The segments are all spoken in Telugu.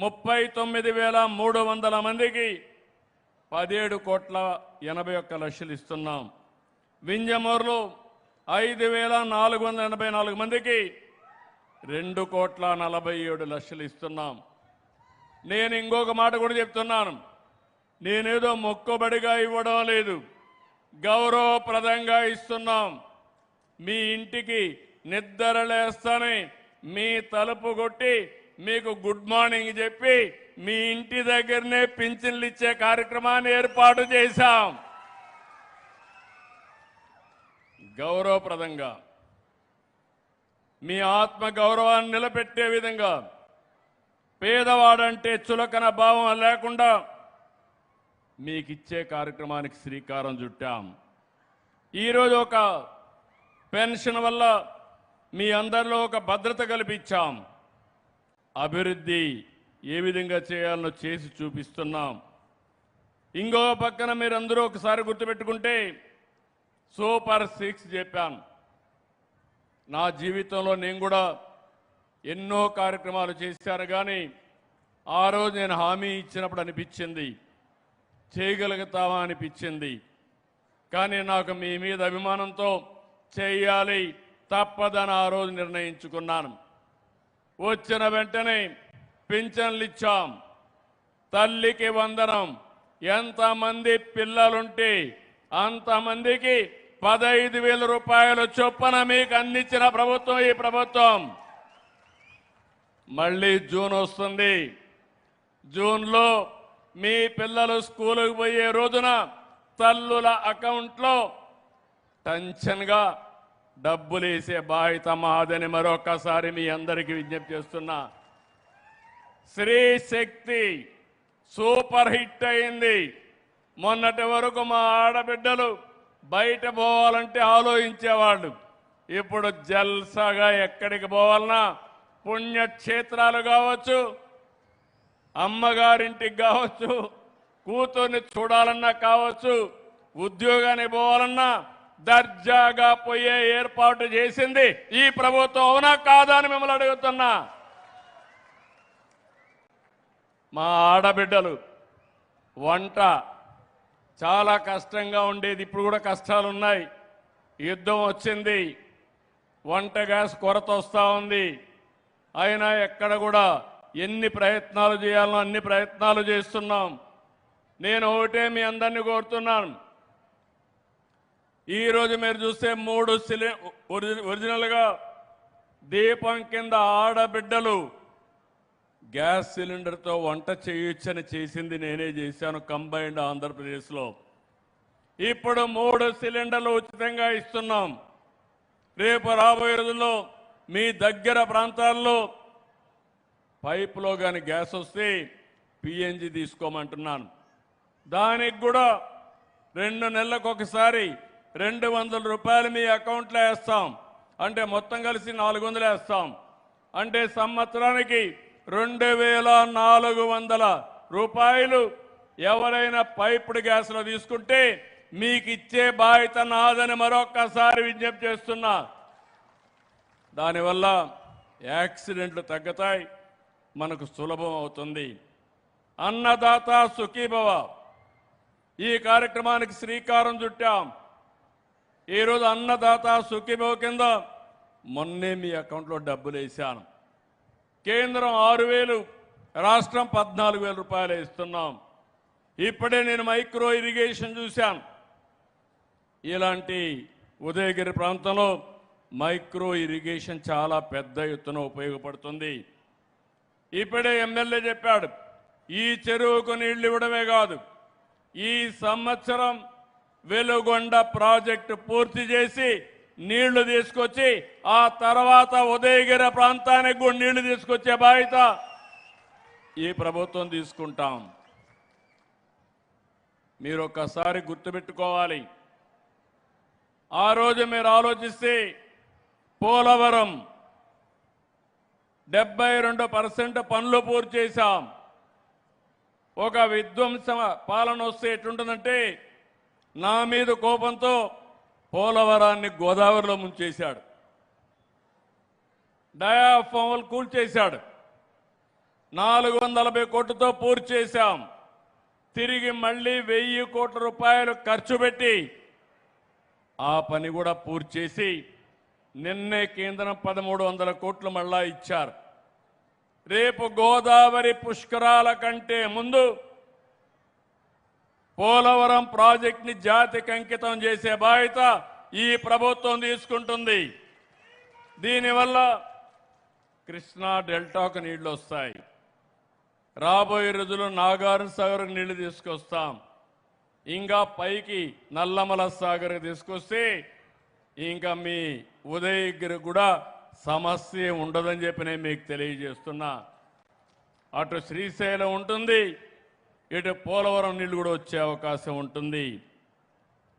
39,300 మందికి 17,81,00,000 ఇస్తున్నాం. వింజమూరులో 5,484 మందికి 2,47,00,000 ఇస్తున్నాం. నేను ఇంకొక మాట కూడా చెప్తున్నాను. నేనేదో మొక్కుబడిగా ఇవ్వడం లేదు, గౌరవప్రదంగా ఇస్తున్నాం. మీ ఇంటికి నిద్రలేస్తానే మీ తలుపు కొట్టి మీకు గుడ్ మార్నింగ్ చెప్పి మీ ఇంటి దగ్గరనే పింఛన్లు ఇచ్చే కార్యక్రమాన్ని ఏర్పాటు చేశాం. గౌరవప్రదంగా మీ ఆత్మ గౌరవాన్ని నిలబెట్టే విధంగా, పేదవాడంటే చులకన భావం లేకుండా మీకిచ్చే కార్యక్రమానికి శ్రీకారం చుట్టాం. ఈరోజు ఒక పెన్షన్ వల్ల మీ అందరిలో ఒక భద్రత కల్పించాం. అభివృద్ధి ఏ విధంగా చేయాలనో చేసి చూపిస్తున్నాం. ఇంకో పక్కన మీరందరూ ఒకసారి గుర్తుపెట్టుకుంటే సూపర్ 6 చెప్పాను. నా జీవితంలో నేను కూడా ఎన్నో కార్యక్రమాలు చేశాను, కానీ ఆ రోజు నేను హామీ ఇచ్చినప్పుడు అనిపించింది చేయగలుగుతావా అనిపించింది. కానీ నాకు మీ మీద అభిమానంతో చేయాలి తప్పదని ఆ రోజు నిర్ణయించుకున్నాను. వచ్చిన వెంటనే పింఛన్లు ఇచ్చాం, తల్లికి వందనం. ఎంతమంది పిల్లలుంటే అంతమందికి 15,000 రూపాయలు చొప్పున మీకు అందించిన ప్రభుత్వం ఈ ప్రభుత్వం. మళ్ళీ జూన్ వస్తుంది. జూన్లో మీ పిల్లలు స్కూలుకు పోయే రోజున తల్లుల అకౌంట్లో టెన్షన్గా డబ్బులు వేసే బాధ్యత మాదని మరొకసారి మీ అందరికీ విజ్ఞప్తి చేస్తున్నా. స్త్రీ శక్తి సూపర్ హిట్ అయింది. మొన్నటి వరకు మా ఆడబిడ్డలు బయట పోవాలంటే ఆలోచించేవాళ్ళు. ఇప్పుడు జల్సాగా ఎక్కడికి పోవాలన్నా, పుణ్యక్షేత్రాలు కావచ్చు, అమ్మగారింటికి కావచ్చు, కూతుర్ని చూడాలన్నా కావచ్చు, ఉద్యోగానికి పోవాలన్నా దర్జాగా పోయే ఏర్పాటు చేసింది ఈ ప్రభుత్వం. అవునా కాదా అని మిమ్మల్ని అడుగుతున్నా. మా ఆడబిడ్డలు వంట చాలా కష్టంగా ఉండేది, ఇప్పుడు కూడా కష్టాలు ఉన్నాయి. యుద్ధం వచ్చింది, వంట గ్యాస్ కొరత వస్తూ ఉంది. అయినా ఎక్కడ కూడా ఎన్ని ప్రయత్నాలు చేయాలనో అన్ని ప్రయత్నాలు చేస్తున్నాం. నేను ఒకటే మీ అందరినీ కోరుతున్నాను. ఈరోజు మీరు చూస్తే 3 ఒరిజినల్గా దీపం కింద ఆడబిడ్డలు గ్యాస్ సిలిండర్తో వంట చేయొచ్చని చేసింది నేనే చేశాను కంబైన్డ్ ఆంధ్రప్రదేశ్లో. ఇప్పుడు 3 సిలిండర్లు ఉచితంగా ఇస్తున్నాం. రేపు రాబోయే రోజుల్లో మీ దగ్గర ప్రాంతాల్లో పైపులో కానీ గ్యాస్ వస్తే పిఎన్జి తీసుకోమంటున్నాను. దానికి కూడా 2 నెలలకు ఒకసారి 200 రూపాయలు మీ అకౌంట్లో వేస్తాం. అంటే మొత్తం కలిసి 400 వేస్తాం. అంటే సంవత్సరానికి 2,400 రూపాయలు ఎవరైనా పైపుడు గ్యాస్లో తీసుకుంటే మీకు ఇచ్చే బాధ్యత నాదని మరొక్కసారి విజ్ఞప్తి చేస్తున్నా. దానివల్ల యాక్సిడెంట్లు తగ్గుతాయి, మనకు సులభం అవుతుంది. అన్నదాత సుఖీభవ ఈ కార్యక్రమానికి శ్రీకారం చుట్టాం. ఈరోజు అన్నదాత సుఖీభవ కింద మొన్నే మీ అకౌంట్లో డబ్బులు వేశాను. కేంద్రం 6,000, రాష్ట్రం 14,000 రూపాయలు ఇస్తున్నాం. ఇప్పుడే నేను మైక్రో ఇరిగేషన్ చూశాను. ఇలాంటి ఉదయగిరి ప్రాంతంలో మైక్రో ఇరిగేషన్ చాలా పెద్ద ఎత్తున ఉపయోగపడుతుంది. ఇప్పుడే ఎమ్మెల్యే చెప్పాడు, ఈ చెరువుకు నీళ్లు ఇవ్వడమే కాదు, ఈ సంవత్సరం వెలుగొండ ప్రాజెక్టు పూర్తి చేసి నీళ్లు తీసుకొచ్చి ఆ తర్వాత ఉదయగిరి ప్రాంతానికి కూడా నీళ్లు తీసుకొచ్చే బాధ్యత ఈ ప్రభుత్వం తీసుకుంటాం. మీరు ఒక్కసారి గుర్తుపెట్టుకోవాలి. ఆ రోజు మీరు ఆలోచిస్తే పోలవరం 72% పనులు పూర్తి చేశాం. ఒక విధ్వంస పాలన వస్తే ఎట్లుంటుందంటే, నా మీద కోపంతో పోలవరాన్ని గోదావరిలో ముంచేశాడు, డయాఫామ్లు కూల్చేశాడు. 440 కోట్లతో పూర్తి చేశాం. తిరిగి మళ్ళీ 1000 కోట్ల రూపాయలు ఖర్చు పెట్టి ఆ పని కూడా పూర్తి చేసి నిన్నే కేంద్రం 1300 కోట్లు మళ్ళా ఇచ్చారు. రేపు గోదావరి పుష్కరాల కంటే ముందు పోలవరం ప్రాజెక్టుని జాతికి అంకితం చేసే బాధ్యత ఈ ప్రభుత్వం తీసుకుంటుంది. దీనివల్ల కృష్ణా డెల్టాకు నీళ్లు వస్తాయి. రాబోయే రోజుల్లో నాగార్జున సాగర్కు నీళ్లు తీసుకొస్తాం. ఇంకా పైకి నల్లమల సాగర్ తీసుకొస్తే ఇంకా మీ ఉదయగిరి కూడా సమస్య ఉండదని చెప్పి నేను మీకు తెలియజేస్తున్నా. అటు శ్రీశైలం ఉంటుంది, ఇటు పోలవరం నీళ్లు కూడా వచ్చే అవకాశం ఉంటుంది.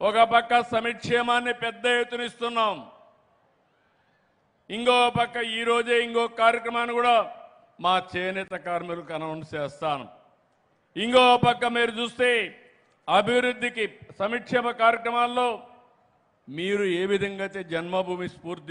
ఒక పక్క సంక్షేమాన్ని పెద్ద ఎత్తున ఇస్తున్నాం. ఇంకో పక్క ఈరోజే ఇంకో కార్యక్రమాన్ని కూడా మా చేనేత కార్మికులకు అనౌన్స్ చేస్తాను. ఇంకో పక్క మీరు చూస్తే అభివృద్ధికి సంక్షేమ కార్యక్రమాల్లో మీరు ఏ విధంగా అయితే జన్మభూమి స్ఫూర్తి